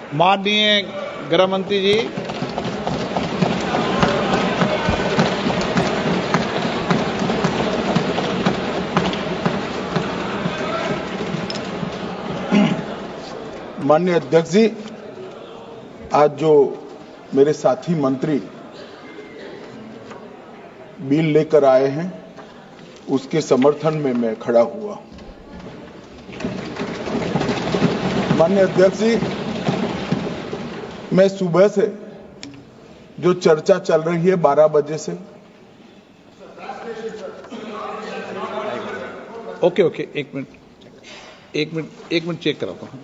माननीय गृह मंत्री जी, माननीय अध्यक्ष जी, आज जो मेरे साथी मंत्री बिल लेकर आए हैं उसके समर्थन में मैं खड़ा हुआ। माननीय अध्यक्ष जी, मैं सुबह से जो चर्चा चल रही है 12 बजे से, ओके एक मिनट चेक कराता हूँ।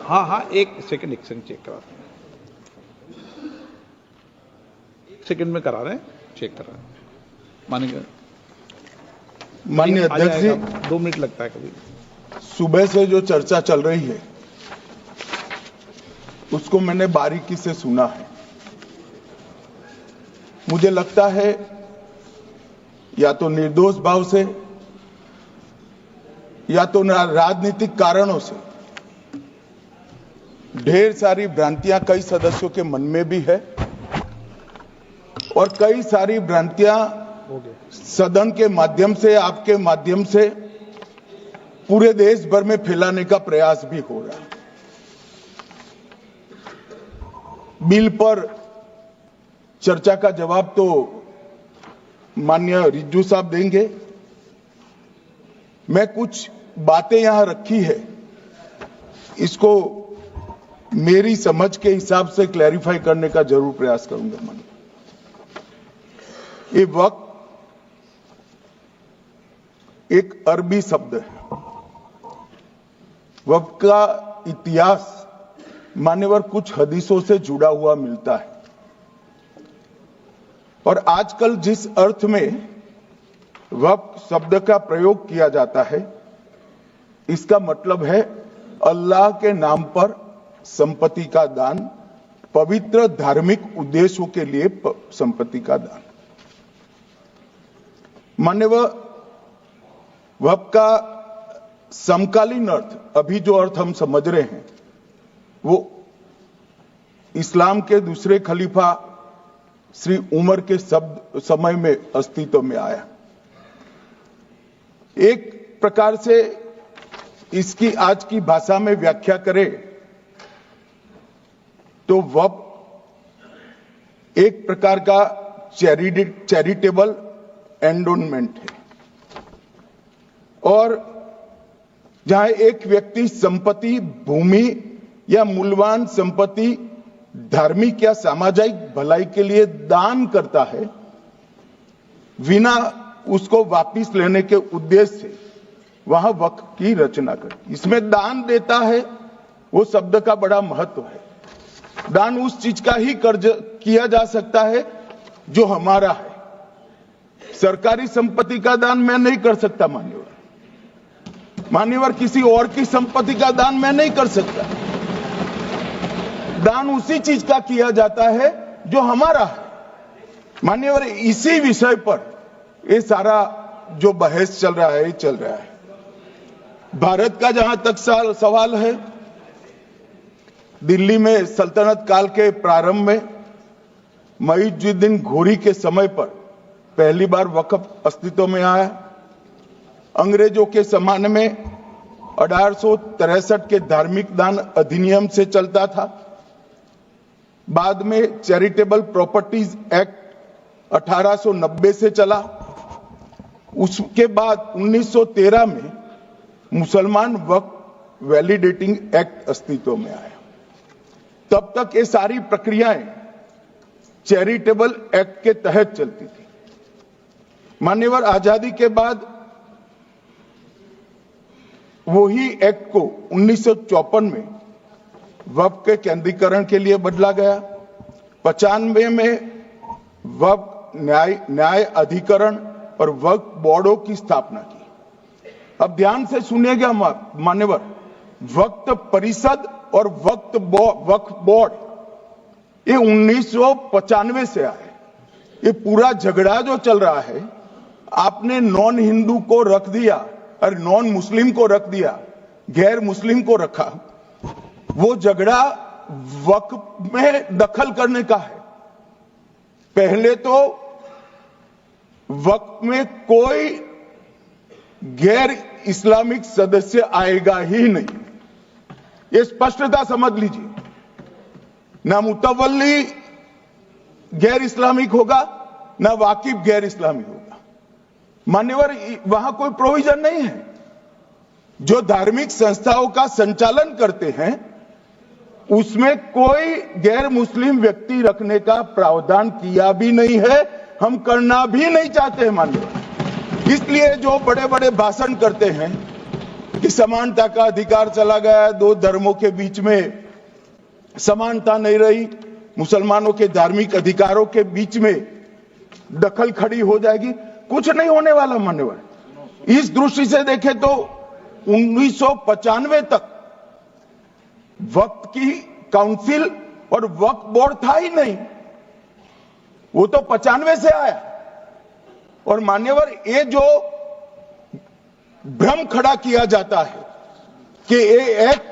हाँ एक सेकंड चेक कराता हूँ। एक सेकंड में करा रहे हैं, चेक करा रहे हैं। माननीय अध्यक्ष जी, 2 मिनट लगता है कभी। सुबह से जो चर्चा चल रही है उसको मैंने बारीकी से सुना है। मुझे लगता है या तो निर्दोष भाव से या तो राजनीतिक कारणों से ढेर सारी भ्रांतियां कई सदस्यों के मन में भी है और कई सारी भ्रांतियां सदन के माध्यम से, आपके माध्यम से पूरे देश भर में फैलाने का प्रयास भी हो रहा है। बिल पर चर्चा का जवाब तो माननीय रिज्जू साहब देंगे। मैं कुछ बातें यहां रखी है, इसको मेरी समझ के हिसाब से क्लैरिफाई करने का जरूर प्रयास करूंगा। माननीय, ये वक्त एक अरबी शब्द है। वक्त का इतिहास मान्यवर कुछ हदीसों से जुड़ा हुआ मिलता है और आजकल जिस अर्थ में वक्त शब्द का प्रयोग किया जाता है, इसका मतलब है अल्लाह के नाम पर संपत्ति का दान, पवित्र धार्मिक उद्देश्यों के लिए संपत्ति का दान। मान्यवर, वक्त का समकालीन अर्थ, अभी जो अर्थ हम समझ रहे हैं, वो इस्लाम के दूसरे खलीफा श्री उमर के समय में अस्तित्व में आया। एक प्रकार से इसकी आज की भाषा में व्याख्या करें तो वक्फ एक प्रकार का चैरिटेबल एंडोनमेंट है और जहां एक व्यक्ति संपत्ति, भूमि या मूल्यवान संपत्ति धार्मिक या सामाजिक भलाई के लिए दान करता है बिना उसको वापस लेने के उद्देश्य से, वहां वक्फ की रचना करती। इसमें दान देता है, वो शब्द का बड़ा महत्व है। दान उस चीज का ही कर्ज किया जा सकता है जो हमारा है। सरकारी संपत्ति का दान मैं नहीं कर सकता। मान्यवर किसी और की संपत्ति का दान मैं नहीं कर सकता। दान उसी चीज का किया जाता है जो हमारा है। मान्यवर, इसी विषय पर ये सारा जो बहस चल रहा है। भारत का जहां तक सवाल है, दिल्ली में सल्तनत काल के प्रारंभ में मुइज़्ज़ुद्दीन घोरी के समय पर पहली बार वक्फ अस्तित्व में आया। अंग्रेजों के जमाने में 1863 के धार्मिक दान अधिनियम से चलता था। बाद में चैरिटेबल प्रॉपर्टीज एक्ट 1890 से चला। उसके बाद 1913 में मुसलमान वक्फ वैलिडेटिंग एक्ट अस्तित्व में आया। तब तक ये सारी प्रक्रियाएं चैरिटेबल एक्ट के तहत चलती थी। मान्यवर, आजादी के बाद वही एक्ट को 1954 में वक्फ के केंद्रीकरण के लिए बदला गया। 95 में वक्फ न्याय अधिकरण और वक्फ बोर्डों की स्थापना की। अब ध्यान से सुनिएगा मान्यवर, वक्फ परिषद और वक्फ बोर्ड ये 1995 से आए। ये पूरा झगड़ा जो चल रहा है, आपने नॉन हिंदू को रख दिया और नॉन मुस्लिम को रख दिया, गैर मुस्लिम को रखा। वो झगड़ा वक्फ में दखल करने का है। पहले तो वक्फ में कोई गैर इस्लामिक सदस्य आएगा ही नहीं, ये स्पष्टता समझ लीजिए। ना मुतवल्ली गैर इस्लामिक होगा, ना वाकिफ गैर इस्लामिक होगा। मान्यवर, वहां कोई प्रोविजन नहीं है। जो धार्मिक संस्थाओं का संचालन करते हैं उसमें कोई गैर मुस्लिम व्यक्ति रखने का प्रावधान किया भी नहीं है, हम करना भी नहीं चाहते हैं मान्यवर। इसलिए जो बड़े बड़े भाषण करते हैं कि समानता का अधिकार चला गया, दो धर्मों के बीच में समानता नहीं रही, मुसलमानों के धार्मिक अधिकारों के बीच में दखल खड़ी हो जाएगी, कुछ नहीं होने वाला मान्यवर। इस दृष्टि से देखें तो 1995 तक वक्फ की काउंसिल और वक्फ बोर्ड था ही नहीं, वो तो 95 से आया। और मान्यवर, ये जो भ्रम खड़ा किया जाता है कि ये एक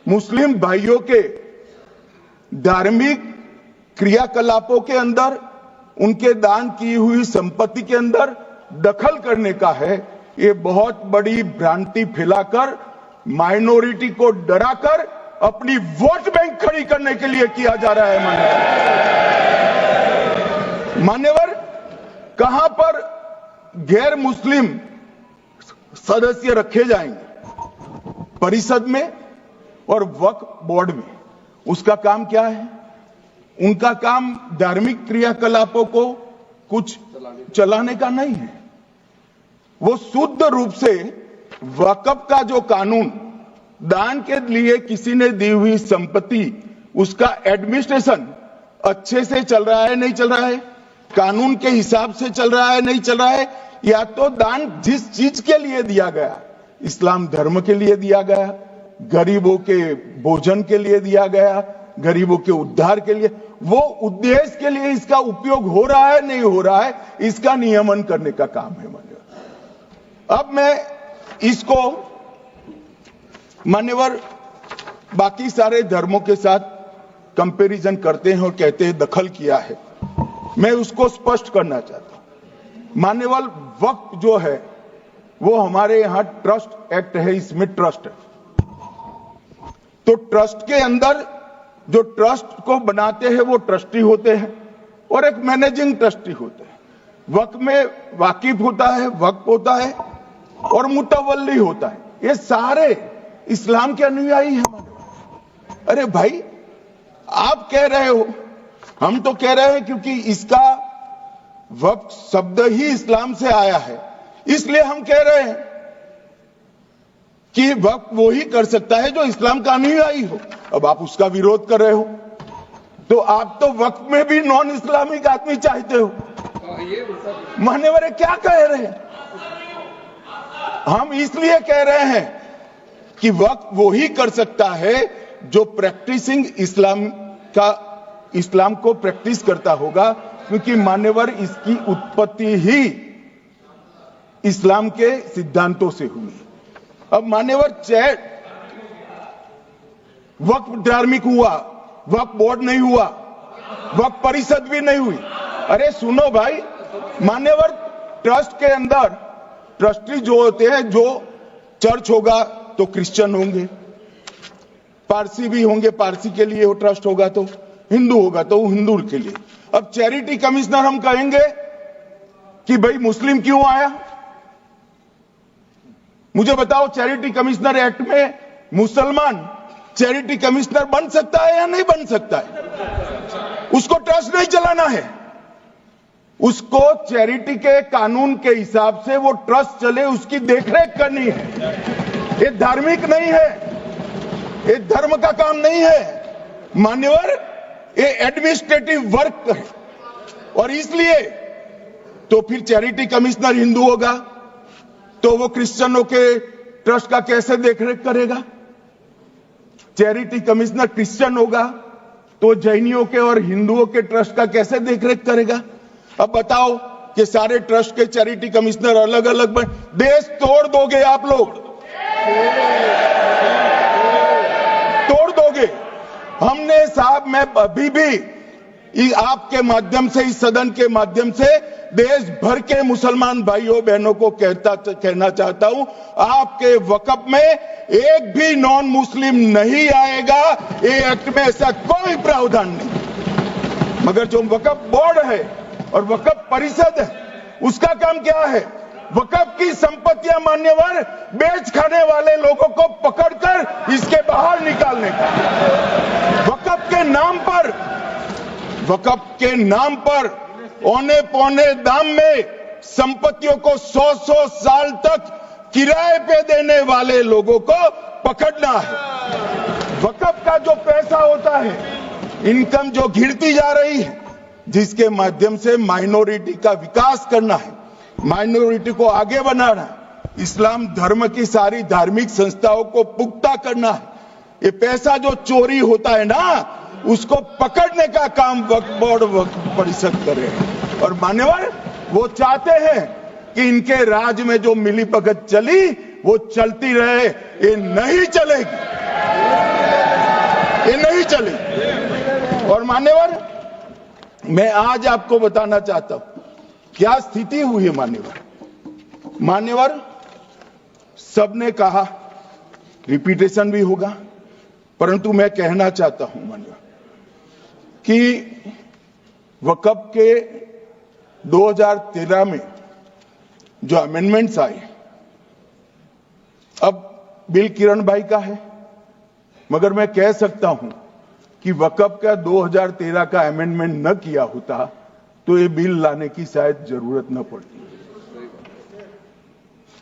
मुस्लिम भाइयों के धार्मिक क्रियाकलापों के अंदर, उनके दान की हुई संपत्ति के अंदर दखल करने का है, ये बहुत बड़ी भ्रांति फैलाकर माइनॉरिटी को डराकर अपनी वोट बैंक खड़ी करने के लिए किया जा रहा है मान्यवर। कहां पर गैर मुस्लिम सदस्य रखे जाएंगे? परिषद में और वक्फ बोर्ड में। उसका काम क्या है? उनका काम धार्मिक क्रियाकलापों को कुछ चलाने का नहीं है। वो शुद्ध रूप से वक्फ का जो कानून, दान के लिए किसी ने दी हुई संपत्ति, उसका एडमिनिस्ट्रेशन अच्छे से चल रहा है नहीं चल रहा है, कानून के हिसाब से चल रहा है नहीं चल रहा है, या तो दान जिस चीज के लिए दिया गया, इस्लाम धर्म के लिए दिया गया, गरीबों के भोजन के लिए दिया गया, गरीबों के उद्धार के लिए, वो उद्देश्य के लिए इसका उपयोग हो रहा है नहीं हो रहा है, इसका नियमन करने का काम है मान्यवर। अब मैं इसको मान्यवर बाकी सारे धर्मों के साथ कंपैरिजन करते हैं और कहते हैं दखल किया है। मैं उसको स्पष्ट करना चाहता हूं। मान्यवर, वक्फ जो है वो हमारे यहां ट्रस्ट एक्ट है, इसमें ट्रस्ट है। तो ट्रस्ट के अंदर जो ट्रस्ट को बनाते हैं वो ट्रस्टी होते हैं और एक मैनेजिंग ट्रस्टी होते हैं। वक्फ में वाकिफ होता है, वक्फ होता है और मुतवल्ली होता है। ये सारे इस्लाम के अनुयायी हैं। अरे भाई, आप कह रहे हो, हम तो कह रहे हैं क्योंकि इसका वक्फ शब्द ही इस्लाम से आया है, इसलिए हम कह रहे हैं कि वक्फ वो ही कर सकता है जो इस्लाम का अनुयायी हो। अब आप उसका विरोध कर रहे हो, तो आप तो वक्फ में भी नॉन इस्लामिक आदमी चाहते हो। मान्यवर, क्या कह रहे हैं? हम इसलिए कह रहे हैं कि वक्फ वो ही कर सकता है जो प्रैक्टिसिंग इस्लाम को प्रैक्टिस करता होगा, क्योंकि मान्यवर इसकी उत्पत्ति ही इस्लाम के सिद्धांतों से हुई। अब मान्यवर, चाहे वक्फ धार्मिक हुआ, वक्फ बोर्ड नहीं हुआ, वक्फ परिषद भी नहीं हुई। अरे सुनो भाई, मान्यवर, ट्रस्ट के अंदर ट्रस्टी जो होते हैं, जो चर्च होगा तो क्रिश्चियन होंगे, पारसी भी होंगे, पारसी के लिए वो ट्रस्ट होगा, तो हिंदू होगा तो हिंदू के लिए। अब चैरिटी कमिश्नर हम कहेंगे कि भाई मुस्लिम क्यों आया? मुझे बताओ, चैरिटी कमिश्नर एक्ट में मुसलमान चैरिटी कमिश्नर बन सकता है या नहीं बन सकता है? उसको ट्रस्ट नहीं चलाना है, उसको चैरिटी के कानून के हिसाब से वो ट्रस्ट चले, उसकी देखरेख करनी है। ये धार्मिक नहीं है, ये धर्म का काम नहीं है मान्यवर, ये एडमिनिस्ट्रेटिव वर्क है। और इसलिए तो फिर चैरिटी कमिश्नर हिंदू होगा तो वो क्रिश्चियनों के ट्रस्ट का कैसे देखरेख करेगा? चैरिटी कमिश्नर क्रिश्चियन होगा तो जैनियों के और हिंदुओं के ट्रस्ट का कैसे देखरेख करेगा? अब बताओ कि सारे ट्रस्ट के चैरिटी कमिश्नर अलग अलग बन, देश तोड़ दोगे आप लोग। तोड़ दोगे। हमने साहब, मैं अभी भी आपके माध्यम से, इस सदन के माध्यम से देश भर के मुसलमान भाइयों बहनों को कहना चाहता हूं, आपके वक्फ में एक भी नॉन मुस्लिम नहीं आएगा। ये एक्ट में ऐसा कोई प्रावधान नहीं। मगर जो वक्फ बोर्ड है और वक्फ परिषद है, उसका काम क्या है? वक्फ की संपत्तियां मान्यवर बेच खाने वाले लोगों को पकड़कर इसके बाहर निकालने का। वक्फ के नाम पर औने पौने दाम में संपत्तियों को 100 साल तक किराए पे देने वाले लोगों को पकड़ना है। वक्फ का जो पैसा होता है, इनकम जो गिरती जा रही है, जिसके माध्यम से माइनॉरिटी का विकास करना है, माइनॉरिटी को आगे बढ़ाना है, इस्लाम धर्म की सारी धार्मिक संस्थाओं को पुख्ता करना है। ये पैसा जो चोरी होता है ना, उसको पकड़ने का काम वक्फ बोर्ड, वक्फ परिषद करे। और मान्यवर, वो चाहते हैं कि इनके राज में जो मिली भगत चली वो चलती रहे। ये नहीं चलेगी, ये नहीं चलेगी। और मान्यवर, मैं आज आपको बताना चाहता हूं क्या स्थिति हुई है। मान्यवर, सबने कहा, रिपीटेशन भी होगा, परंतु मैं कहना चाहता हूं मान्यवर कि वक्फ के 2013 में जो अमेंडमेंट्स आए, अब बिल किरण भाई का है, मगर मैं कह सकता हूं कि वक्फ का 2013 का अमेंडमेंट न किया होता तो ये बिल लाने की शायद जरूरत न पड़ती।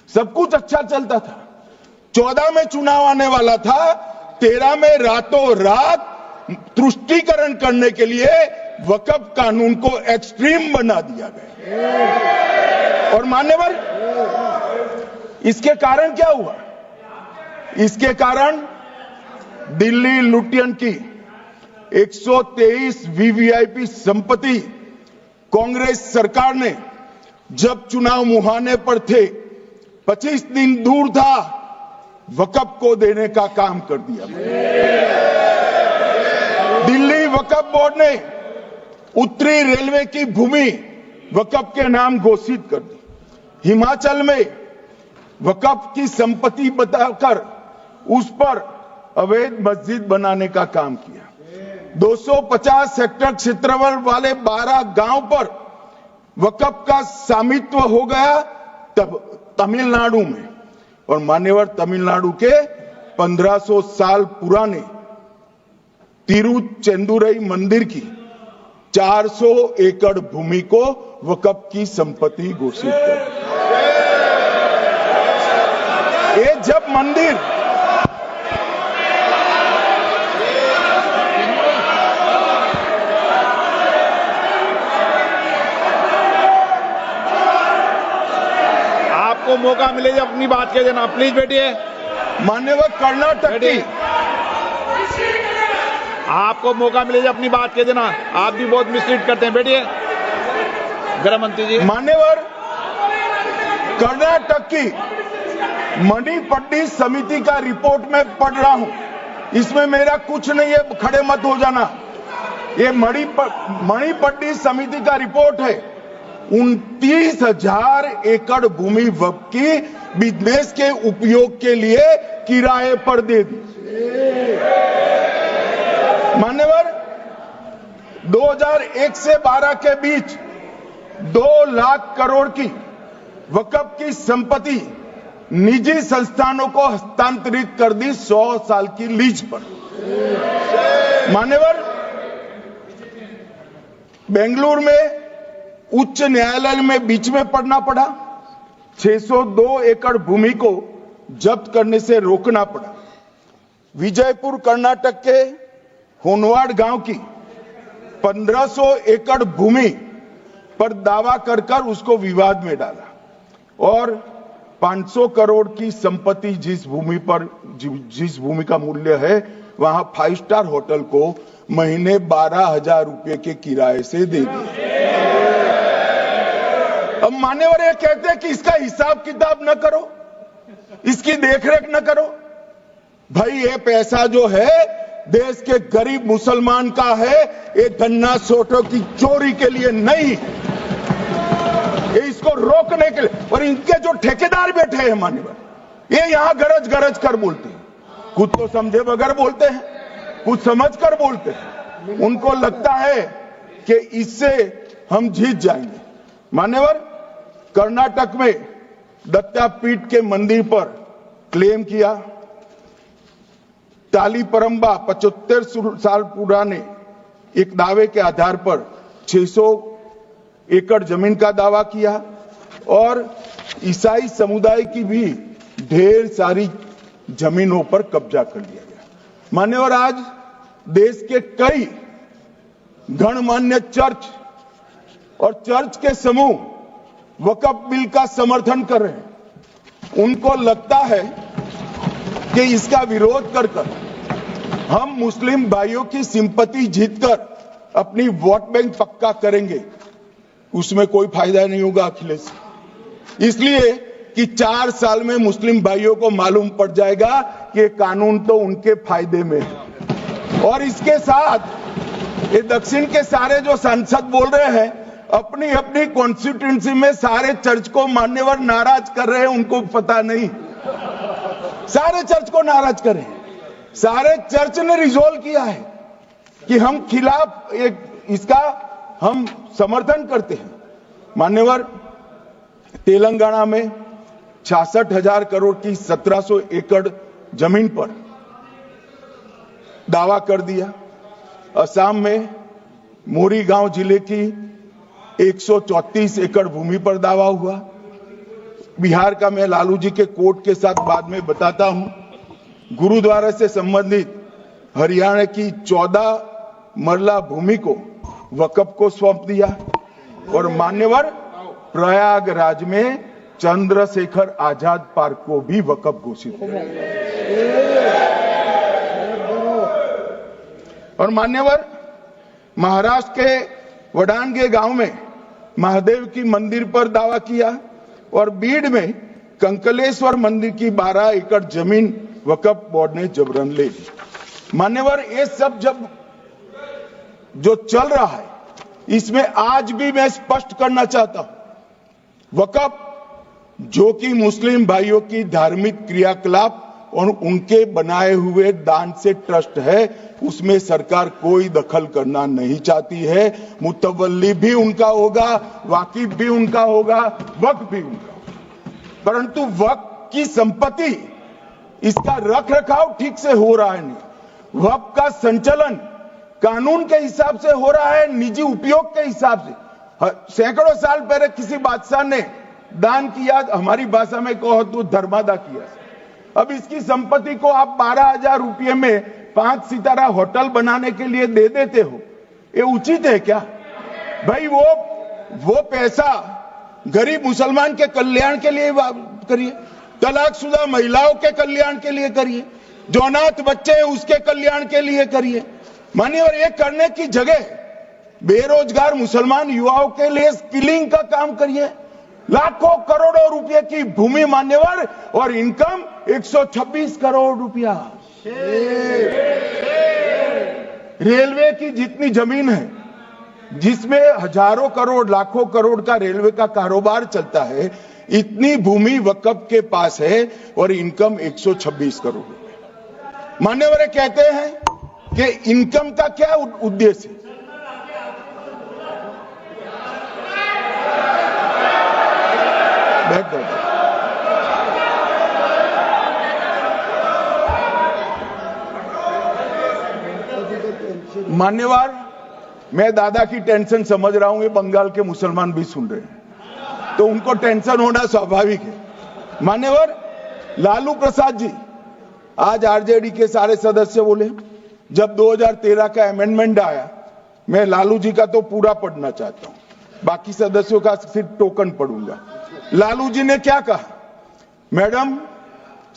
सब कुछ अच्छा चलता था। 14 में चुनाव आने वाला था, 13 में रातों रात तुष्टीकरण करने के लिए वक्फ कानून को एक्सट्रीम बना दिया गया। और मान्यवर, इसके कारण क्या हुआ? इसके कारण दिल्ली लुटियन की 123 वीवीआईपी संपत्ति कांग्रेस सरकार ने जब चुनाव मुहाने पर थे, 25 दिन दूर था, वक्फ को देने का काम कर दिया। दिल्ली वक्फ बोर्ड ने उत्तरी रेलवे की भूमि वक्फ के नाम घोषित कर दी। हिमाचल में वक्फ की संपत्ति बताकर उस पर अवैध मस्जिद बनाने का काम किया। 250 हेक्टेयर क्षेत्रफल वाले 12 गांव पर वक्फ का स्वामित्व हो गया तब तमिलनाडु में। और मान्यवर, तमिलनाडु के 1500 साल पुराने तिरुचेंदुरई मंदिर की 400 एकड़ भूमि को वक्फ की संपत्ति घोषित कर। ये जब मंदिर आपको मौका मिले जब अपनी बात कह देना, प्लीज बैठिए। मान्यवर, कर्नाटक की, आपको मौका मिले जब अपनी बात कह देना। आप भी बहुत मिसलीड करते हैं, बैठिए। गृह मंत्री जी। मान्यवर, कर्नाटक की मणिपट्टी समिति का रिपोर्ट में पढ़ रहा हूं, इसमें मेरा कुछ नहीं है, खड़े मत हो जाना। ये मणिपट्टी समिति का रिपोर्ट है। 29,000 एकड़ भूमि वक्फ की बिजनेस के उपयोग के लिए किराए पर दे दी। मान्यवर, 2001 से 12 के बीच 2 लाख करोड़ की वक्फ की संपत्ति निजी संस्थानों को हस्तांतरित कर दी 100 साल की लीज पर। मान्यवर, बेंगलुरु में उच्च न्यायालय में बीच में पढ़ना पड़ा, 602 एकड़ भूमि को जब्त करने से रोकना पड़ा। विजयपुर कर्नाटक के होनवाड़ गांव की 1500 एकड़ भूमि पर दावा कर उसको विवाद में डाला और 500 करोड़ की संपत्ति जिस भूमि का मूल्य है वहां 5 स्टार होटल को महीने 12,000 रुपए के किराए से दे दिया। अब मान्यवर ये कहते हैं कि इसका हिसाब किताब न करो, इसकी देखरेख न करो। भाई ये पैसा जो है देश के गरीब मुसलमान का है, ये गन्ना सोटों की चोरी के लिए नहीं, ये इसको रोकने के लिए। और इनके जो ठेकेदार बैठे हैं मान्यवर, ये यहां गरज गरज कर बोलते हैं, कुछ तो समझे बगैर बोलते हैं, कुछ समझ कर बोलते हैं। उनको लगता है कि इससे हम जीत जाएंगे। मान्यवर, कर्नाटक में दत्तापीठ के मंदिर पर क्लेम किया, तालीपरंबा 75 साल पुराने एक दावे के आधार पर 600 एकड़ जमीन का दावा किया और ईसाई समुदाय की भी ढेर सारी जमीनों पर कब्जा कर लिया गया। मान्यवर, आज देश के कई गणमान्य चर्च और चर्च के समूह वक्फ बिल का समर्थन कर रहे हैं। उनको लगता है कि इसका विरोध कर हम मुस्लिम भाइयों की सिंपैथी जीतकर अपनी वोट बैंक पक्का करेंगे। उसमें कोई फायदा नहीं होगा अखिलेश, इसलिए कि 4 साल में मुस्लिम भाइयों को मालूम पड़ जाएगा कि कानून तो उनके फायदे में है। और इसके साथ ये दक्षिण के सारे जो सांसद बोल रहे हैं, अपनी अपनी कॉन्स्टिट्यूएंसी में सारे चर्च को मान्यवर नाराज कर रहे हैं, उनको पता नहीं, सारे चर्च को नाराज कर रहे हैं। सारे चर्च ने रिजोल्व किया है कि हम खिलाफ इसका हम समर्थन करते हैं। मान्यवर, तेलंगाना में 66,000 करोड़ की 1700 एकड़ जमीन पर दावा कर दिया। असम में मोरीगांव जिले की 134 एकड़ भूमि पर दावा हुआ। बिहार का मैं लालू जी के कोर्ट के साथ बाद में बताता हूं। गुरुद्वारा से संबंधित हरियाणा की 14 मरला भूमि को वक्फ को सौंप दिया। और मान्यवर, प्रयागराज में चंद्रशेखर आजाद पार्क को भी वक्फ घोषित किया। और मान्यवर, महाराष्ट्र के वडानगे गांव में महादेव की मंदिर पर दावा किया और बीड में कंकलेश्वर मंदिर की 12 एकड़ जमीन वक्फ बोर्ड ने जबरन ले ली। मान्यवर, ये सब जब जो चल रहा है, इसमें आज भी मैं स्पष्ट करना चाहता हूं, वक्फ जो कि मुस्लिम भाइयों की धार्मिक क्रियाकलाप और उनके बनाए हुए दान से ट्रस्ट है, उसमें सरकार कोई दखल करना नहीं चाहती है। मुतवल्ली भी उनका होगा, वाकिफ भी उनका होगा, वक्फ भी उनका होगा। परंतु वक्फ की संपत्ति, इसका रख रखाव ठीक से हो रहा है नहीं। वक्फ का संचालन कानून के हिसाब से हो रहा है, निजी उपयोग के हिसाब से। सैकड़ों साल पहले किसी बादशाह ने दान किया, हमारी भाषा में कहो तो धर्मादा किया। अब इसकी संपत्ति को आप 12,000 रुपये में 5 सितारा होटल बनाने के लिए दे देते हो, ये उचित है क्या भाई? वो पैसा गरीब मुसलमान के कल्याण के लिए करिए, तलाकशुदा महिलाओं के कल्याण के लिए करिए, जो अनाथ बच्चे हैं उसके कल्याण के लिए करिए। मानिए, और ये करने की जगह बेरोजगार मुसलमान युवाओं के लिए स्किलिंग का काम करिए। लाखों करोड़ों रुपए की भूमि मान्यवर और इनकम 126 करोड़ रुपया। रेलवे की जितनी जमीन है, जिसमें हजारों करोड़ लाखों करोड़ का रेलवे का कारोबार चलता है, इतनी भूमि वक्फ के पास है और इनकम 126 करोड़ रुपए। मान्यवर कहते हैं कि इनकम का क्या उद्देश्य है? मान्यवर, मैं दादा की टेंशन समझ रहा हूं, ये बंगाल के मुसलमान भी सुन रहे हैं, तो उनको टेंशन होना स्वाभाविक है। मान्यवर, लालू प्रसाद जी, आज आरजेडी के सारे सदस्य बोले, जब 2013 का अमेंडमेंट आया, मैं लालू जी का तो पूरा पढ़ना चाहता हूं, बाकी सदस्यों का सिर्फ टोकन पढ़ूंगा। लालू जी ने क्या कहा? मैडम,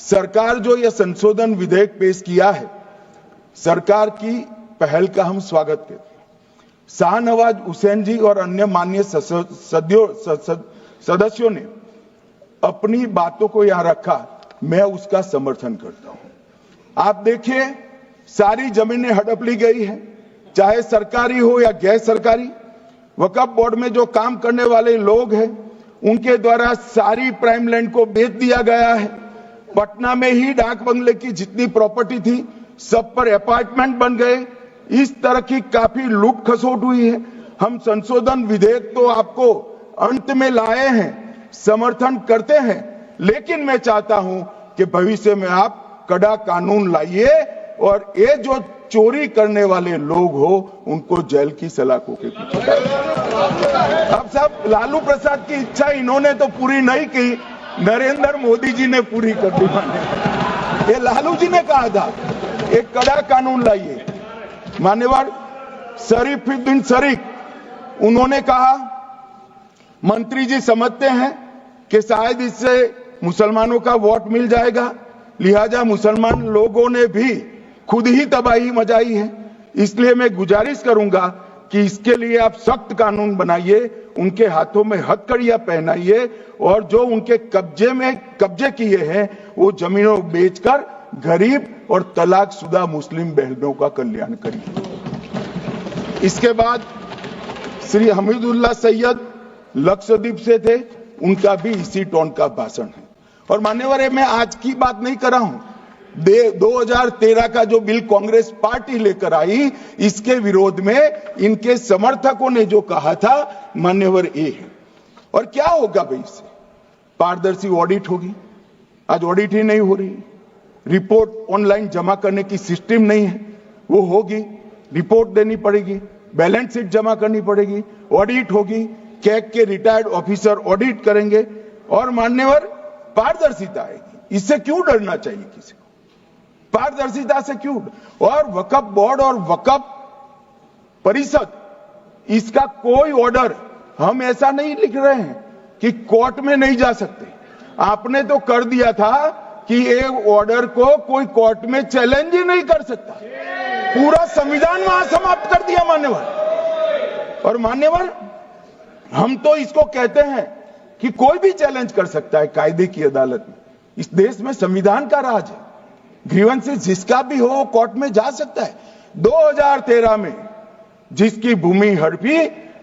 सरकार जो यह संशोधन विधेयक पेश किया है, सरकार की पहल का हम स्वागत करते हैं। शाहनवाज हुसैन जी और अन्य माननीय सदस्यों ने अपनी बातों को यहां रखा, मैं उसका समर्थन करता हूं। आप देखिए, सारी जमीनें हड़प ली गई है, चाहे सरकारी हो या गैर सरकारी। वक्फ बोर्ड में जो काम करने वाले लोग हैं उनके द्वारा सारी प्राइम लैंड को बेच दिया गया है। पटना में ही डाक बंगले की जितनी प्रॉपर्टी थी सब पर अपार्टमेंट बन गए। इस तरह की काफी लूट खसोट हुई है। हम संशोधन विधेयक तो आपको अंत में लाए हैं, समर्थन करते हैं, लेकिन मैं चाहता हूं कि भविष्य में आप कड़ा कानून लाइए और ये जो चोरी करने वाले लोग हो उनको जेल की सलाखों के पीछे। अब सब लालू प्रसाद की इच्छा इन्होंने तो पूरी नहीं की, नरेंद्र मोदी जी ने पूरी कर दी। ये लालू जी ने कहा था एक कड़ा कानून लाइए। मान्यवर शरीफुद्दीन शरीफ उन्होंने कहा मंत्री जी समझते हैं कि शायद इससे मुसलमानों का वोट मिल जाएगा, लिहाजा मुसलमान लोगों ने भी खुद ही तबाही मचाई है, इसलिए मैं गुजारिश करूंगा कि इसके लिए आप सख्त कानून बनाइए, उनके हाथों में हथकड़ियां पहनाइए और जो उनके कब्जे किए हैं वो जमीनों बेचकर गरीब और तलाकशुदा मुस्लिम बहनों का कल्याण करिए। इसके बाद श्री हमीदुल्लाह सैयद लक्षद्वीप से थे, उनका भी इसी टोन का भाषण है। और मान्यवर मैं आज की बात नहीं कर रहा हूं, 2013 का जो बिल कांग्रेस पार्टी लेकर आई इसके विरोध में इनके समर्थकों ने जो कहा था मान्यवर ये है। और क्या होगा भाई इससे? पारदर्शी ऑडिट होगी, आज ऑडिट ही नहीं हो रही। रिपोर्ट ऑनलाइन जमा करने की सिस्टम नहीं है, वो होगी, रिपोर्ट देनी पड़ेगी, बैलेंस शीट जमा करनी पड़ेगी, ऑडिट होगी, कैग के रिटायर्ड ऑफिसर ऑडिट करेंगे और मान्यवर पारदर्शिता आएगी। इससे क्यों डरना चाहिए किसी को? पारदर्शिता से क्यों? और वक्फ बोर्ड और वक्फ परिषद इसका कोई ऑर्डर हम ऐसा नहीं लिख रहे हैं कि कोर्ट में नहीं जा सकते। आपने तो कर दिया था कि ये ऑर्डर को कोई कोर्ट में चैलेंज ही नहीं कर सकता, पूरा संविधान वहां समाप्त कर दिया मान्यवर। और मान्यवर हम तो इसको कहते हैं कि कोई भी चैलेंज कर सकता है कायदे की अदालत में। इस देश में संविधान का राज है, ग्रीवेंसेस जिसका भी हो कोर्ट में जा सकता है। 2013 में जिसकी भूमि हड़पी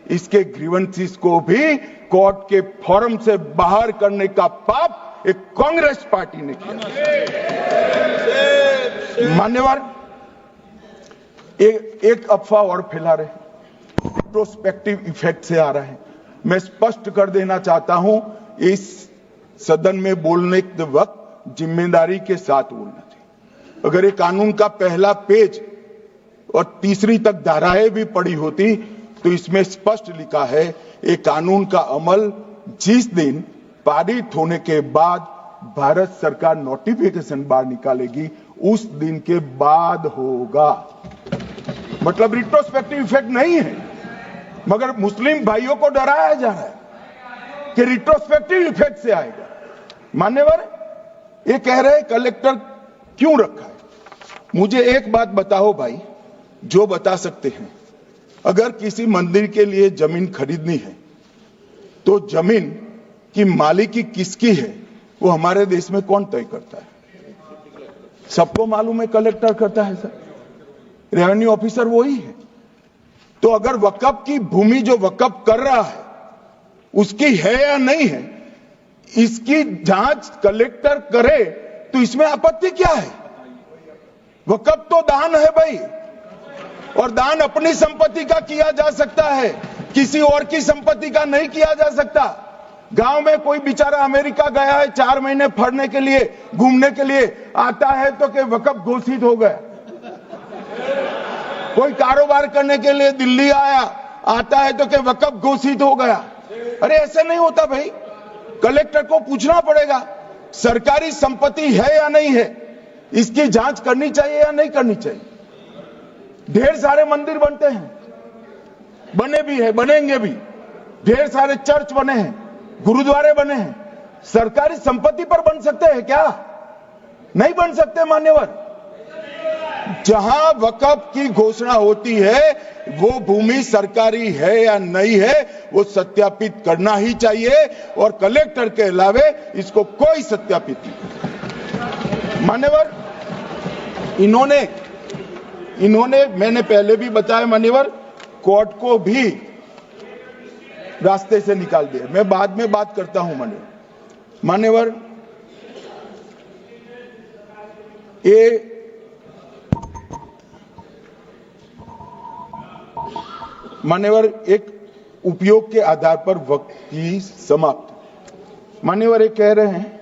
इसके ग्रीवेंसेस को भी कोर्ट के फोरम से बाहर करने का पाप एक कांग्रेस पार्टी ने किया। मान्यवर एक अफवाह और फैला रहे, रिट्रोस्पेक्टिव इफेक्ट से आ रहा है। मैं स्पष्ट कर देना चाहता हूं, इस सदन में बोलने के वक्त जिम्मेदारी के साथ बोलना चाहिए। अगर ये कानून का पहला पेज और तीसरी तक धाराएं भी पड़ी होती तो इसमें स्पष्ट लिखा है ये कानून का अमल जिस दिन पारित होने के बाद भारत सरकार नोटिफिकेशन बाहर निकालेगी उस दिन के बाद होगा। मतलब रिट्रोस्पेक्टिव इफेक्ट नहीं है, मगर मुस्लिम भाइयों को डराया जा रहा है कि रिट्रोस्पेक्टिव इफेक्ट से आएगा। मान्यवर ये कह रहे कलेक्टर क्यों रखा है? मुझे एक बात बताओ भाई, जो बता सकते हैं, अगर किसी मंदिर के लिए जमीन खरीदनी है तो जमीन की मालिकी किसकी है वो हमारे देश में कौन तय करता है? सबको मालूम है, कलेक्टर करता है सर, रेवेन्यू ऑफिसर वही है। तो अगर वक्फ की भूमि जो वक्फ कर रहा है उसकी है या नहीं है, इसकी जांच कलेक्टर करे तो इसमें आपत्ति क्या है? वक्फ तो दान है भाई, और दान अपनी संपत्ति का किया जा सकता है, किसी और की संपत्ति का नहीं किया जा सकता। गांव में कोई बेचारा अमेरिका गया है 4 महीने पढ़ने के लिए, घूमने के लिए आता है तो कि वक्फ घोषित हो गया। कोई कारोबार करने के लिए दिल्ली आया, आता है तो कि वक्फ घोषित हो गया। अरे ऐसे नहीं होता भाई, कलेक्टर को पूछना पड़ेगा सरकारी संपत्ति है या नहीं है, इसकी जांच करनी चाहिए या नहीं करनी चाहिए। ढेर सारे मंदिर बनते हैं, बने भी है, बनेंगे भी, ढेर सारे चर्च बने हैं, गुरुद्वारे बने हैं, सरकारी संपत्ति पर बन सकते हैं क्या? नहीं बन सकते मान्यवर। जहां वक्फ की घोषणा होती है वो भूमि सरकारी है या नहीं है वो सत्यापित करना ही चाहिए, और कलेक्टर के अलावे इसको कोई सत्यापित नहीं। मान्यवर इन्होंने इन्होंने, मैंने पहले भी बताया मान्यवर, कोर्ट को भी रास्ते से निकाल दिया। मैं बाद में बात करता हूं मान्यवर, ये मान्यवर एक उपयोग के आधार पर वक्त की समाप्ति। मान्यवर ये कह रहे हैं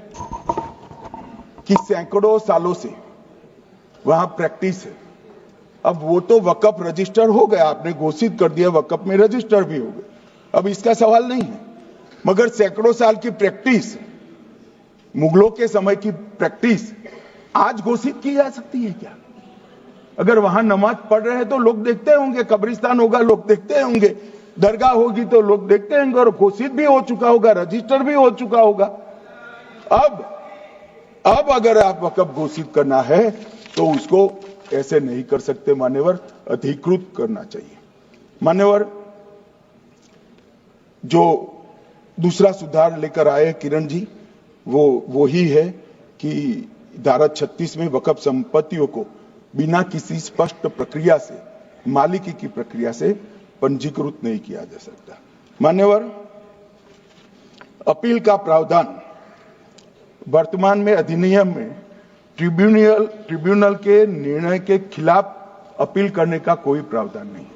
कि सैकड़ों सालों से वहां प्रैक्टिस है। अब वो तो वक्फ रजिस्टर हो गया, आपने घोषित कर दिया, वक्फ में रजिस्टर भी हो गया, अब इसका सवाल नहीं है। मगर सैकड़ों साल की प्रैक्टिस, मुगलों के समय की प्रैक्टिस आज घोषित की जा सकती है क्या? अगर वहां नमाज पढ़ रहे हैं तो लोग देखते होंगे, कब्रिस्तान होगा लोग देखते होंगे, दरगाह होगी तो लोग देखते होंगे, और घोषित भी हो चुका होगा, रजिस्टर भी हो चुका होगा। अब अगर आप वक्फ घोषित करना है तो उसको ऐसे नहीं कर सकते मान्यवर, अधिकृत करना चाहिए। मान्यवर, जो दूसरा सुधार लेकर आए किरण जी, वो ही है कि धारा 36 में वक्फ संपत्तियों को बिना किसी स्पष्ट प्रक्रिया से, मालिकी की प्रक्रिया से पंजीकृत नहीं किया जा सकता। मान्यवर, अपील का प्रावधान वर्तमान में अधिनियम में ट्रिब्यूनल के निर्णय के खिलाफ अपील करने का कोई प्रावधान नहीं है।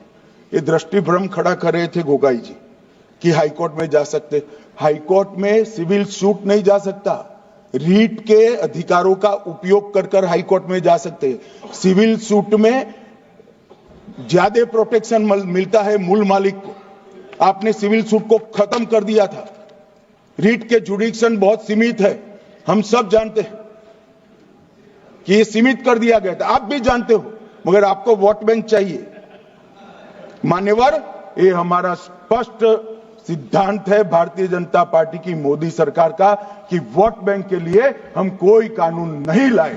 ये दृष्टिभ्रम खड़ा कर रहे थे गोगाई जी कि हाईकोर्ट में जा सकते। हाईकोर्ट में सिविल सूट नहीं जा सकता, रीट के अधिकारों का उपयोग कर हाईकोर्ट में जा सकते हैं। सिविल सूट में ज्यादा प्रोटेक्शन मिलता है मूल मालिक को। आपने सिविल सूट को खत्म कर दिया था। रीट के जुडिक्शन बहुत सीमित है, हम सब जानते हैं कि ये सीमित कर दिया गया था, आप भी जानते हो, मगर आपको वोट बैंक चाहिए। मान्यवर, ये हमारा स्पष्ट सिद्धांत है भारतीय जनता पार्टी की, मोदी सरकार का, कि वोट बैंक के लिए हम कोई कानून नहीं लाए।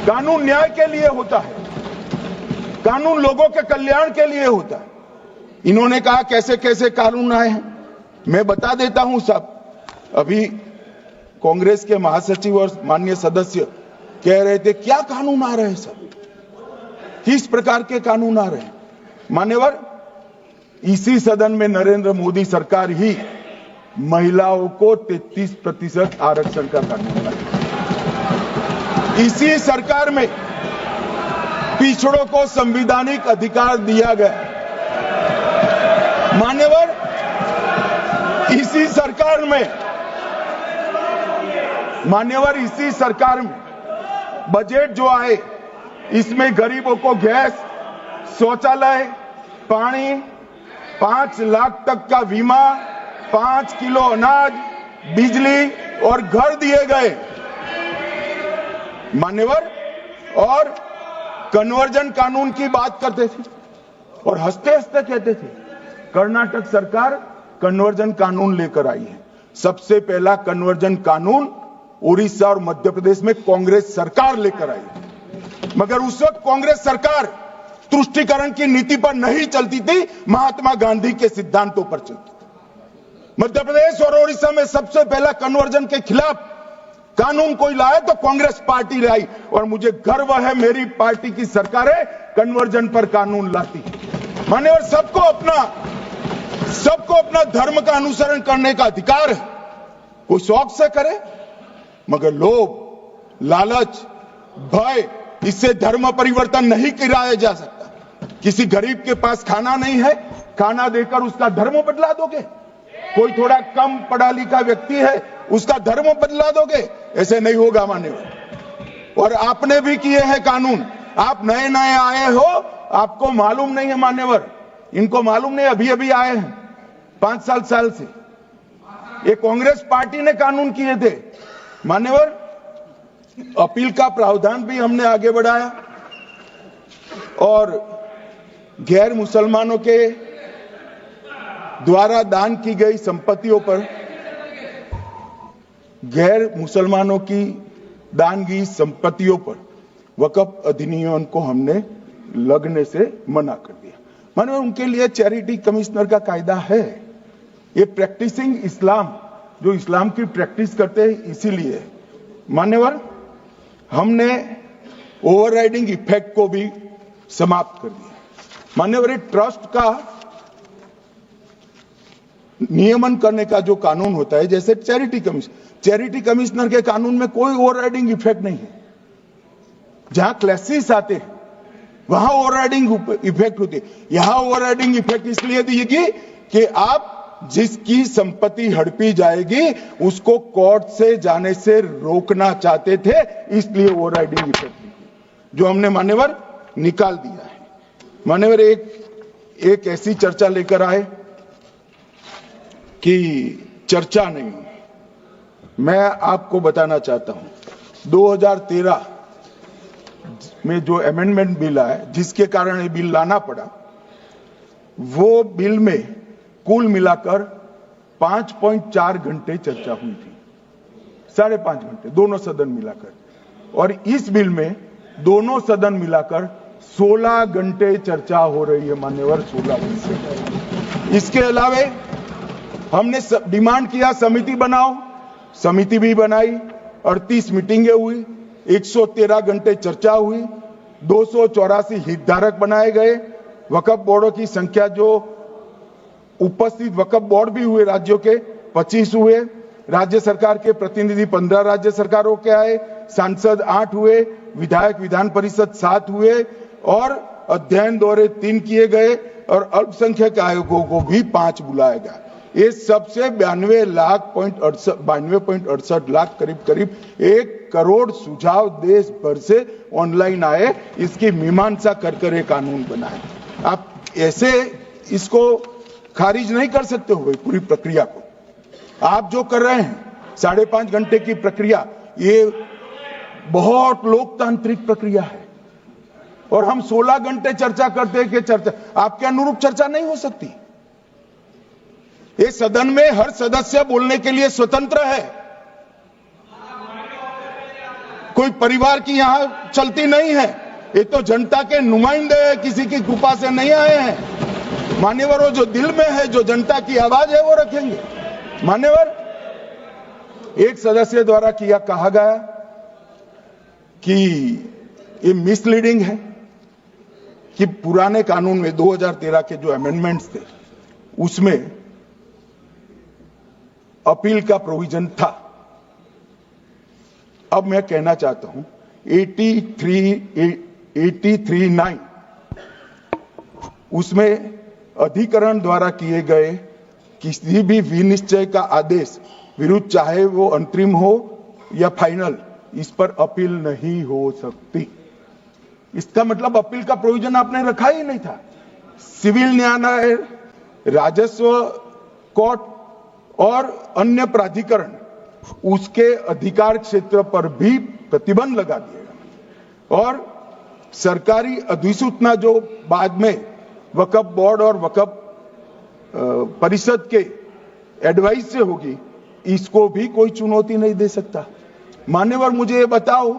कानून न्याय के लिए होता है, कानून लोगों के कल्याण के लिए होता है। इन्होंने कहा कैसे कैसे कानून आए हैं, मैं बता देता हूं सब। अभी कांग्रेस के महासचिव और माननीय सदस्य कह रहे थे क्या कानून आ रहे हैं सब, किस प्रकार के कानून आ रहे हैं। मान्यवर, इसी सदन में नरेंद्र मोदी सरकार ही महिलाओं को 33% आरक्षण का कानून लाए। इसी सरकार में पिछड़ों को संवैधानिक अधिकार दिया गया। मान्यवर, इसी सरकार में बजट जो आए, इसमें गरीबों को गैस, शौचालय, पानी, 5 लाख तक का बीमा, 5 किलो अनाज, बिजली और घर दिए गए। मान्यवर, और कन्वर्जन कानून की बात करते थे और हंसते हंसते कहते थे कर्नाटक सरकार कन्वर्जन कानून लेकर आई है। सबसे पहला कन्वर्जन कानून उड़ीसा और मध्य प्रदेश में कांग्रेस सरकार लेकर आई, मगर उस वक्त कांग्रेस सरकार तुष्टीकरण की नीति पर नहीं चलती थी, महात्मा गांधी के सिद्धांतों पर चलती थी। मध्य प्रदेश और उड़ीसा में सबसे पहला कन्वर्जन के खिलाफ कानून कोई लाया तो कांग्रेस पार्टी लाई, और मुझे गर्व है मेरी पार्टी की सरकारें कन्वर्जन पर कानून लाती। मान्यवर, सबको अपना धर्म का अनुसरण करने का अधिकार है, कोई शौक से करे, मगर लोभ, लालच, भय, इससे धर्म परिवर्तन नहीं कराया जा सकता। किसी गरीब के पास खाना नहीं है, खाना देकर उसका धर्म बदला दोगे? कोई थोड़ा कम पढ़ा लिखा व्यक्ति है, उसका धर्म बदला दोगे? ऐसे नहीं होगा मान्यवर। और आपने भी किए हैं कानून, आप नए नए आए हो, आपको मालूम नहीं है मान्यवर, इनको मालूम नहीं, अभी अभी आए हैं 5 साल से। ये कांग्रेस पार्टी ने कानून किए थे मान्यवर। अपील का प्रावधान भी हमने आगे बढ़ाया, और गैर मुसलमानों के द्वारा दान की गई संपत्तियों पर, गैर मुसलमानों की दान की संपत्तियों पर वक्फ अधिनियम को हमने लगने से मना कर दिया। मानो उनके लिए चैरिटी कमिश्नर का कायदा है। ये प्रैक्टिसिंग इस्लाम, जो इस्लाम की प्रैक्टिस करते हैं, इसीलिए मान्यवर हमने ओवरराइडिंग इफेक्ट को भी समाप्त कर दिया। मान्यवर, ट्रस्ट का नियमन करने का जो कानून होता है, जैसे चैरिटी कमिश्नर के कानून में कोई ओवरराइडिंग इफेक्ट नहीं है। जहां क्लासेस आते हैं वहां ओवरराइडिंग इफेक्ट होती है। यहां ओवरराइडिंग इफेक्ट इसलिए देगी कि आप जिसकी संपत्ति हड़पी जाएगी उसको कोर्ट से जाने से रोकना चाहते थे, इसलिए ओवरराइडिंग इफेक्ट जो हमने मान्यवर निकाल दिया है। मान्यवर, एक ऐसी चर्चा लेकर आए कि चर्चा नहीं, मैं आपको बताना चाहता हूं 2013 में जो अमेंडमेंट बिल आया, जिसके कारण ये बिल लाना पड़ा, वो बिल में कुल मिलाकर 5.4 घंटे चर्चा हुई थी, 5.5 घंटे दोनों सदन मिलाकर, और इस बिल में दोनों सदन मिलाकर 16 घंटे चर्चा हो रही है। मान्यवर, 16 घंटे। इसके अलावे हमने डिमांड किया समिति बनाओ, समिति भी बनाई, 38 मीटिंगें हुई, 113 घंटे चर्चा हुई, 284 हितधारक बनाए गए, वक्फ बोर्डों की संख्या जो उपस्थित वक्फ बोर्ड भी हुए राज्यों के 25 हुए, राज्य सरकार के प्रतिनिधि 15 राज्य सरकारों के आए, सांसद 8 हुए, विधायक विधान परिषद 7 हुए, और अध्ययन दौरे 3 किए गए, और अल्पसंख्यक आयोगों को भी 5 बुलाया गया। ये सबसे 92.68 लाख करीब 1 करोड़ सुझाव देश भर से ऑनलाइन आए। इसकी मीमांसा कर ये कानून बना है। आप ऐसे इसको खारिज नहीं कर सकते हो पूरी प्रक्रिया को। आप जो कर रहे हैं 5.5 घंटे की प्रक्रिया, ये बहुत लोकतांत्रिक प्रक्रिया है, और हम 16 घंटे चर्चा करते हैं कि चर्चा आपके अनुरूप चर्चा नहीं हो सकती। ये सदन में हर सदस्य बोलने के लिए स्वतंत्र है, कोई परिवार की यहां चलती नहीं है। ये तो जनता के नुमाइंदे हैं, किसी की कृपा से नहीं आए हैं। मान्यवर, वो जो दिल में है, जो जनता की आवाज है, वो रखेंगे। मान्यवर, एक सदस्य द्वारा कहा गया कि ये मिसलीडिंग है कि पुराने कानून में 2013 के जो अमेंडमेंट्स थे उसमें अपील का प्रोविजन था। अब मैं कहना चाहता हूं 83(9) उसमें अधिकरण द्वारा किए गए किसी भी विनिश्चय का आदेश विरुद्ध, चाहे वो अंतरिम हो या फाइनल, इस पर अपील नहीं हो सकती। इसका मतलब अपील का प्रोविजन आपने रखा ही नहीं था। सिविल न्यायालय, राजस्व कोर्ट और अन्य प्राधिकरण उसके अधिकार क्षेत्र पर भी प्रतिबंध लगा दिएगा, और सरकारी अधिसूचना जो बाद में वक्फ बोर्ड और वक्फ परिषद के एडवाइस से होगी, इसको भी कोई चुनौती नहीं दे सकता। मान्यवर, मुझे ये बताओ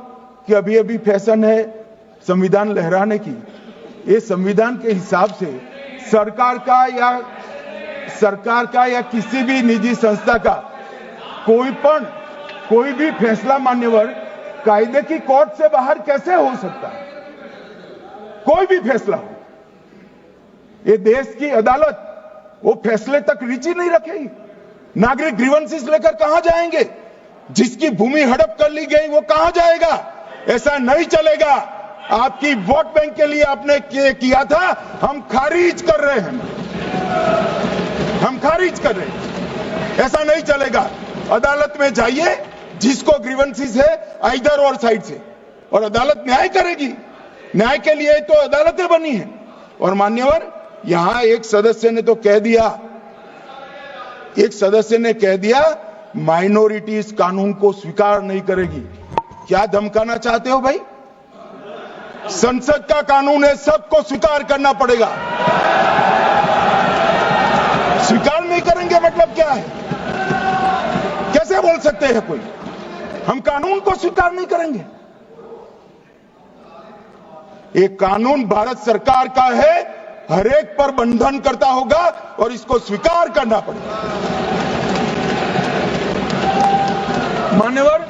कि अभी अभी फैशन है संविधान लहराने की। ये संविधान के हिसाब से सरकार का या किसी भी निजी संस्था का कोई भी फैसला मान्यवर कायदे की कोर्ट से बाहर कैसे हो सकता है? कोई भी फैसला हो, ये देश की अदालत वो फैसले तक रुचि नहीं रखेगी। नागरिक ग्रीवेंसेस लेकर कहां जाएंगे? जिसकी भूमि हड़प कर ली गई वो कहां जाएगा? ऐसा नहीं चलेगा। आपकी वोट बैंक के लिए आपने किया था, हम खारिज कर रहे हैं, हम खारिज कर रहे हैं। ऐसा नहीं चलेगा। अदालत में जाइए, जिसको ग्रीवेंसेस है इधर और साइड से, और अदालत न्याय करेगी। न्याय के लिए तो अदालतें बनी हैं। और मान्यवर, यहां एक सदस्य ने कह दिया माइनॉरिटी इस कानून को स्वीकार नहीं करेगी। क्या धमकाना चाहते हो भाई? संसद का कानून है, सबको स्वीकार करना पड़ेगा। स्वीकार नहीं करेंगे मतलब क्या है? कैसे बोल सकते हैं कोई? हम कानून को स्वीकार नहीं करेंगे। ये कानून भारत सरकार का है, हर एक पर बंधन करता होगा और इसको स्वीकार करना पड़ेगा। मान्यवर,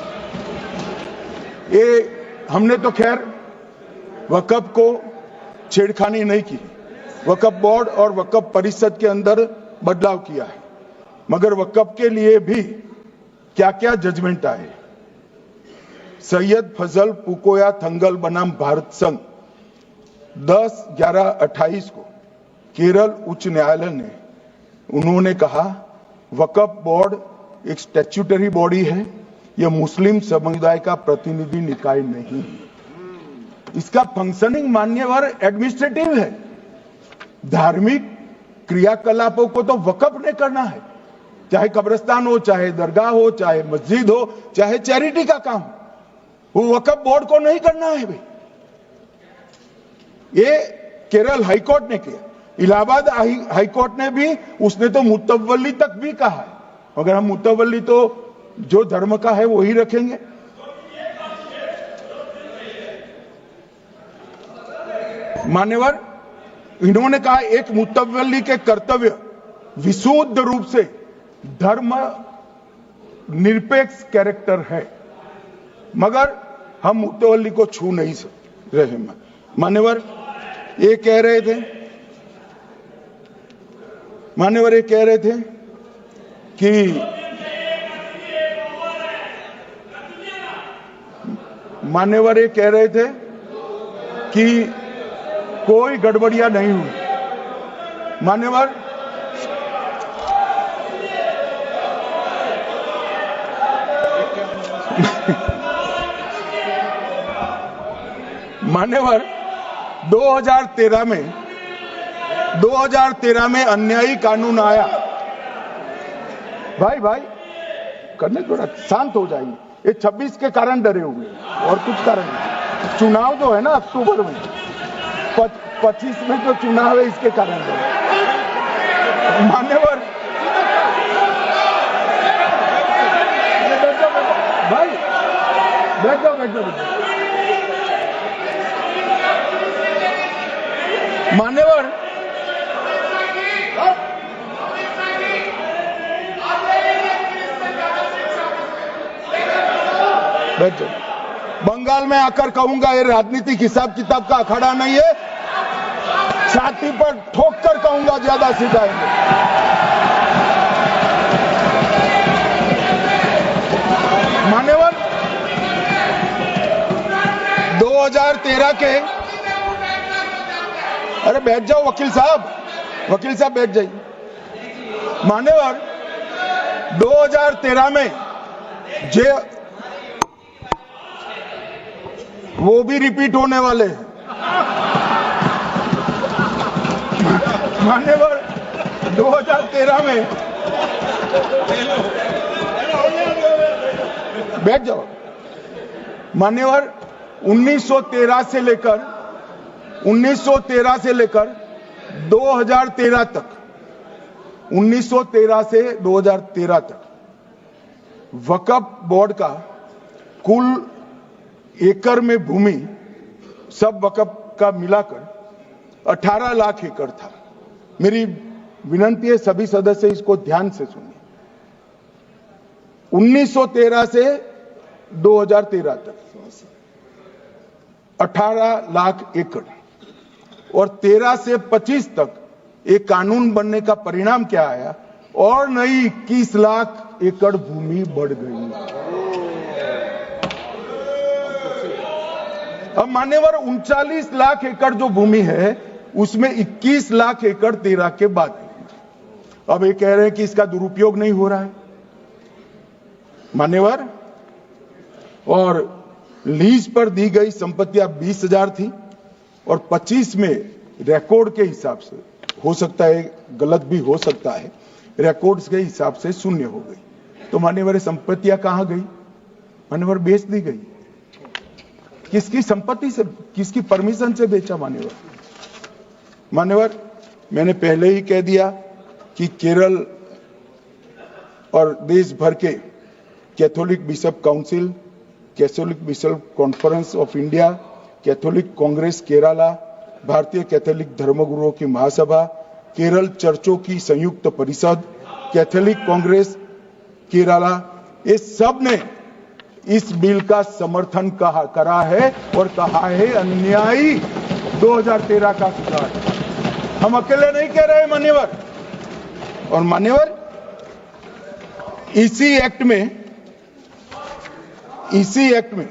ये हमने तो खैर वक्फ को छेड़खानी नहीं की। वक्फ बोर्ड और वक्फ परिषद के अंदर बदलाव किया है, मगर वक्फ के लिए भी क्या क्या जजमेंट आए। सैयद फजल पुकोया थंगल बनाम भारत संघ 10/11/28 को केरल उच्च न्यायालय ने उन्होंने कहा वक्फ बोर्ड एक स्टैट्यूटरी बॉडी है, यह मुस्लिम समुदाय का प्रतिनिधि निकाय नहीं है। इसका फंक्शनिंग मान्यवर एडमिनिस्ट्रेटिव है। धार्मिक क्रियाकलापों को तो वक्फ ने करना है, चाहे कब्रिस्तान हो, चाहे दरगाह हो, चाहे मस्जिद हो, चाहे चैरिटी का काम, वो वक्फ बोर्ड को नहीं करना है भाई। ये केरल हाईकोर्ट ने किया, इलाहाबाद हाईकोर्ट ने भी, उसने तो मुतवल्ली तक भी कहा है, मगर हम मुतवल्ली तो जो धर्म का है वही रखेंगे। मान्यवर, इन्होंने कहा एक मुतवल्ली के कर्तव्य विशुद्ध रूप से धर्म निरपेक्ष कैरेक्टर है, मगर हम मुतवल्ली को छू नहीं रहे। मान्यवर ये कह रहे थे कि मान्यवर ये कह रहे थे कि कोई गड़बड़ियां नहीं हुई। मान्यवर मान्यवर 2013 में अन्यायी कानून आया। भाई करने थोड़ा शांत हो जाइए। ये 26 के कारण डरे हुए हैं और कुछ कारण नहीं। चुनाव जो है ना अक्टूबर में, 25 में जो चुनाव है इसके कारण डरे। मान्यवर भाई बैठ जाओ। मान्यवर बैठ जाओ। बंगाल में आकर कहूंगा ये राजनीतिक हिसाब किताब का अखाड़ा नहीं है, छाती पर ठोक कर कहूंगा ज्यादा सिखाएंगे। मान्यवर 2013 के, अरे बैठ जाओ वकील साहब बैठ जाइए। मान्यवर 2013 में वो भी रिपीट होने वाले हैं। मान्यवर 2013 में बैठ जाओ। मान्यवर 1913 से लेकर 2013 तक 1913 से 2013 तक वक्फ बोर्ड का कुल एकड़ में भूमि सब वक्फ का मिलाकर 18 लाख एकड़ था। मेरी विनंती है सभी सदस्य इसको ध्यान से सुनिए। 1913 से 2013 तक 18 लाख एकड़ और 13 से 25 तक एक कानून बनने का परिणाम क्या आया, और नई 21 लाख एकड़ भूमि बढ़ गई। अब मान्यवर 39 लाख एकड़ जो भूमि है उसमें 21 लाख एकड़ 13 के बाद। अब ये कह रहे हैं कि इसका दुरुपयोग नहीं हो रहा है मान्यवर। और लीज पर दी गई संपत्तियां 20,000 थी और 25 में रिकॉर्ड के हिसाब से, हो सकता है गलत भी हो सकता है, रिकॉर्ड्स के हिसाब से शून्य हो गई। तो मान्यवर संपत्तियां कहां गई? मान्यवर बेच दी गई। किसकी संपत्ति से, किसकी परमिशन से बेचा? मान्यवर मैंने पहले ही कह दिया कि केरल और देश भर के Catholic bishop council, Catholic bishop conference of India, Catholic Congress Kerala, भारतीय कैथोलिक धर्मगुरुओं की महासभा, केरल चर्चों की संयुक्त परिषद, कैथोलिक कांग्रेस केरला, ये सब ने इस बिल का समर्थन करा है और कहा है अन्यायी 2013 का सुधार। हम अकेले नहीं कह रहे मान्यवर। और मान्यवर, इसी एक्ट में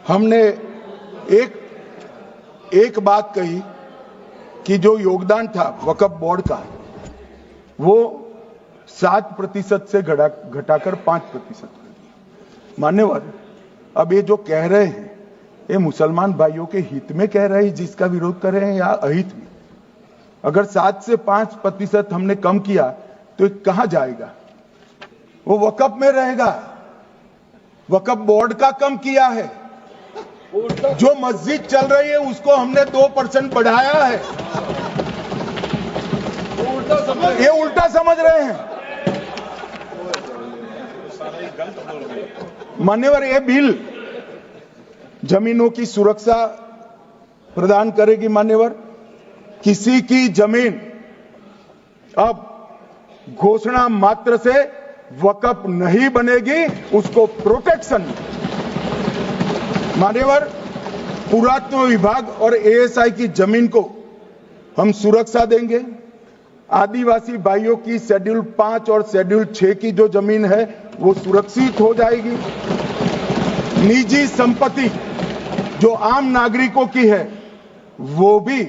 हमने एक बात कही कि जो योगदान था वक्फ बोर्ड का वो 7% से घटाकर 5% कर दिया। मान्यवर, अब ये जो कह रहे हैं ये मुसलमान भाइयों के हित में कह रहे हैं जिसका विरोध कर रहे हैं या अहित में? अगर 7 से 5% हमने कम किया तो ये कहां जाएगा? वो वक्फ में रहेगा। वक्फ बोर्ड का कम किया है। जो मस्जिद चल रही है उसको हमने 2% बढ़ाया है। ये उल्टा समझ रहे हैं मान्यवर। ये बिल जमीनों की सुरक्षा प्रदान करेगी मान्यवर। किसी की जमीन अब घोषणा मात्र से वक्फ नहीं बनेगी, उसको प्रोटेक्शन मान्यवर। पुरातत्व विभाग और एएसआई की जमीन को हम सुरक्षा देंगे। आदिवासी भाइयों की शेड्यूल 5 और शेड्यूल 6 की जो जमीन है वो सुरक्षित हो जाएगी। निजी संपत्ति जो आम नागरिकों की है वो भी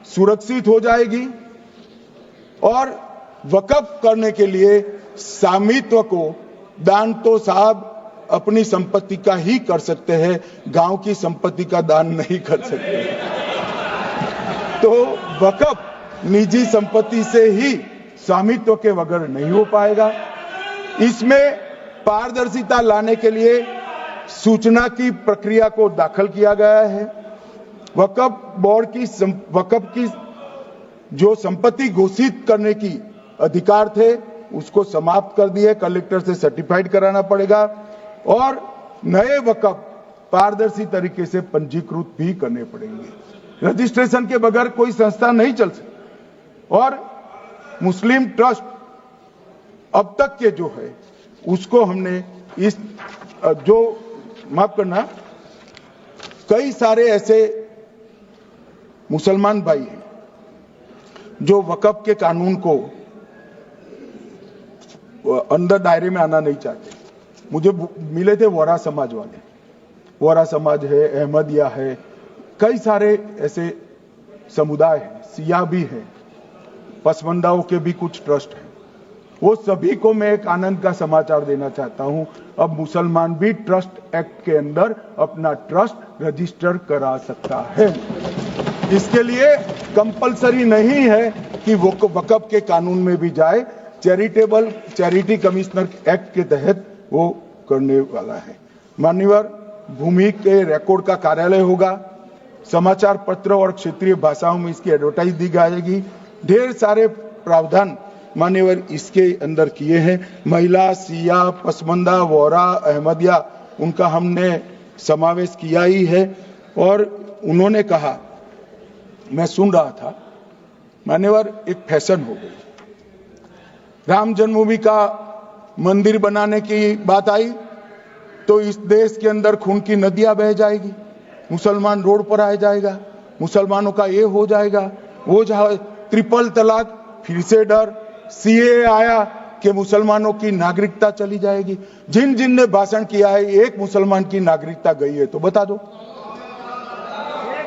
सुरक्षित हो जाएगी। और वक्फ करने के लिए स्वामित्व को दान तो साहब अपनी संपत्ति का ही कर सकते हैं, गांव की संपत्ति का दान नहीं कर सकते। तो वक्फ निजी संपत्ति से ही स्वामित्व के बगैर नहीं हो पाएगा। इसमें पारदर्शिता लाने के लिए सूचना की प्रक्रिया को दाखिल किया गया है। वक्फ बोर्ड की वक्फ की जो संपत्ति घोषित करने की अधिकार थे उसको समाप्त कर दिए। कलेक्टर से सर्टिफाइड कराना पड़ेगा और नए वक्फ पारदर्शी तरीके से पंजीकृत भी करने पड़ेंगे। रजिस्ट्रेशन के बगैर कोई संस्था नहीं चल सकती। और मुस्लिम ट्रस्ट अब तक के जो है उसको हमने इस जो माफ करना, कई सारे ऐसे मुसलमान भाई हैं जो वक्फ के कानून को अंदर दायरे में आना नहीं चाहते। मुझे मिले थे वोरा समाज वाले, वोरा समाज है, अहमदिया है, कई सारे ऐसे समुदाय हैं, सिया भी है, पसमंदाओं के भी कुछ ट्रस्ट हैं। वो सभी को मैं एक आनंद का समाचार देना चाहता हूं, अब मुसलमान भी ट्रस्ट एक्ट के अंदर अपना ट्रस्ट रजिस्टर करा सकता है। इसके लिए कंपलसरी नहीं है कि वो वक्फ के कानून में भी जाए, चैरिटी कमिश्नर एक्ट के तहत वो करने वाला है। मान्यवर, भूमि के रिकॉर्ड का कार्यालय होगा, समाचार पत्र और क्षेत्रीय भाषाओं में इसकी एडवर्टाइज दी जाएगी। ढेर सारे प्रावधान मान्यवर इसके अंदर किए हैं। महिला, सिया, पसमंदा, वोरा, अहमदिया, उनका हमने समावेश किया ही है। और उन्होंने कहा, मैं सुन रहा था मान्यवर, एक फैशन हो गई, राम जन्मभूमि का मंदिर बनाने की बात आई तो इस देश के अंदर खून की नदियां बह जाएगी, मुसलमान रोड पर आ जाएगा, मुसलमानों का ये हो जाएगा, वो ट्रिपल तलाक, फिर से डर, सीए आया कि मुसलमानों की नागरिकता चली जाएगी। जिन जिन ने भाषण किया है, एक मुसलमान की नागरिकता गई है तो बता दो।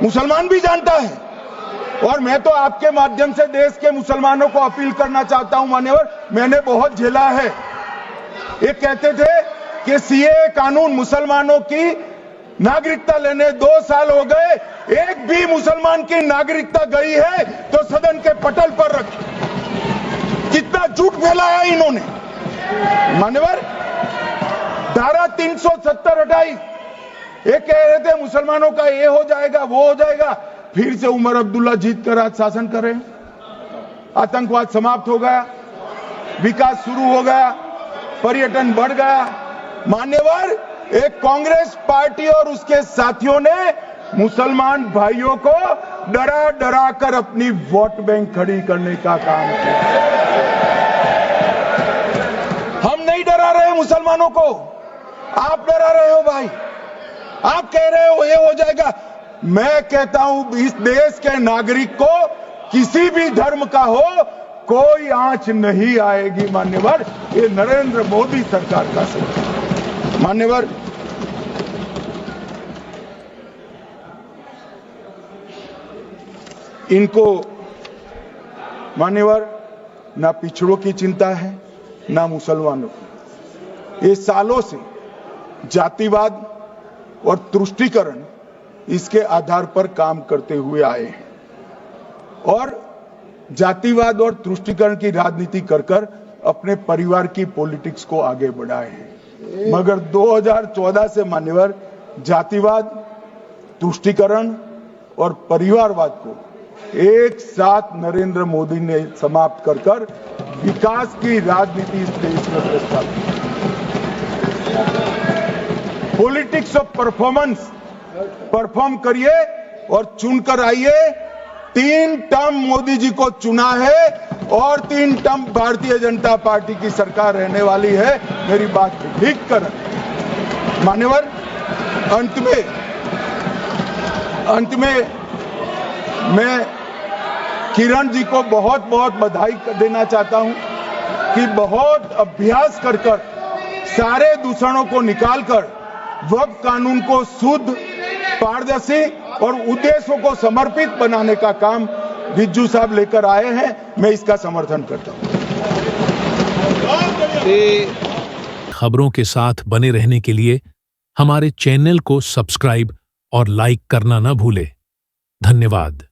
मुसलमान भी जानता है। और मैं तो आपके माध्यम से देश के मुसलमानों को अपील करना चाहता हूं मान्यवर, मैंने बहुत झेला है। ये कहते थे कि सीए कानून मुसलमानों की नागरिकता लेने 2 साल हो गए, एक भी मुसलमान की नागरिकता गई है तो सदन के पटल पर रखी। कितना झूठ फैलाया इन्होंने। मान्यवर, धारा 370 हटाई, ये कह रहे थे मुसलमानों का ये हो जाएगा, वो हो जाएगा, फिर से उमर अब्दुल्ला जीत कर आज शासन करे। आतंकवाद समाप्त हो गया, विकास शुरू हो गया, पर्यटन बढ़ गया। मान्यवर, एक कांग्रेस पार्टी और उसके साथियों ने मुसलमान भाइयों को डरा डरा कर अपनी वोट बैंक खड़ी करने का काम किया। हम नहीं डरा रहे मुसलमानों को, आप डरा रहे हो भाई, आप कह रहे हो ये हो जाएगा। मैं कहता हूं इस देश के नागरिक को किसी भी धर्म का हो कोई आंच नहीं आएगी मान्यवर, ये नरेंद्र मोदी सरकार का सच। मान्यवर, इनको मान्यवर ना पिछड़ों की चिंता है ना मुसलमानों की। ये सालों से जातिवाद और तुष्टीकरण इसके आधार पर काम करते हुए आए हैं और जातिवाद और तुष्टीकरण की राजनीति कर अपने परिवार की पॉलिटिक्स को आगे बढ़ाए हैं। मगर 2014 से मान्यवर जातिवाद, तुष्टीकरण और परिवारवाद को एक साथ नरेंद्र मोदी ने समाप्त कर विकास की राजनीति इस देश में प्रस्तावित की। पॉलिटिक्स ऑफ परफॉर्मेंस, परफॉर्म करिए और चुनकर आइए। 3 टर्म मोदी जी को चुना है और 3 टर्म भारतीय जनता पार्टी की सरकार रहने वाली है। मेरी बात लिख कर मान्यवर, अंत में मैं किरण जी को बहुत बहुत बधाई देना चाहता हूं कि बहुत अभ्यास कर सारे दूषणों को निकालकर वक्फ कानून को शुद्ध, पारदर्शी और उद्देश्यों को समर्पित बनाने का काम रिज्जू साहब लेकर आए हैं। मैं इसका समर्थन करता हूं। खबरों के साथ बने रहने के लिए हमारे चैनल को सब्सक्राइब और लाइक करना न भूलें। धन्यवाद।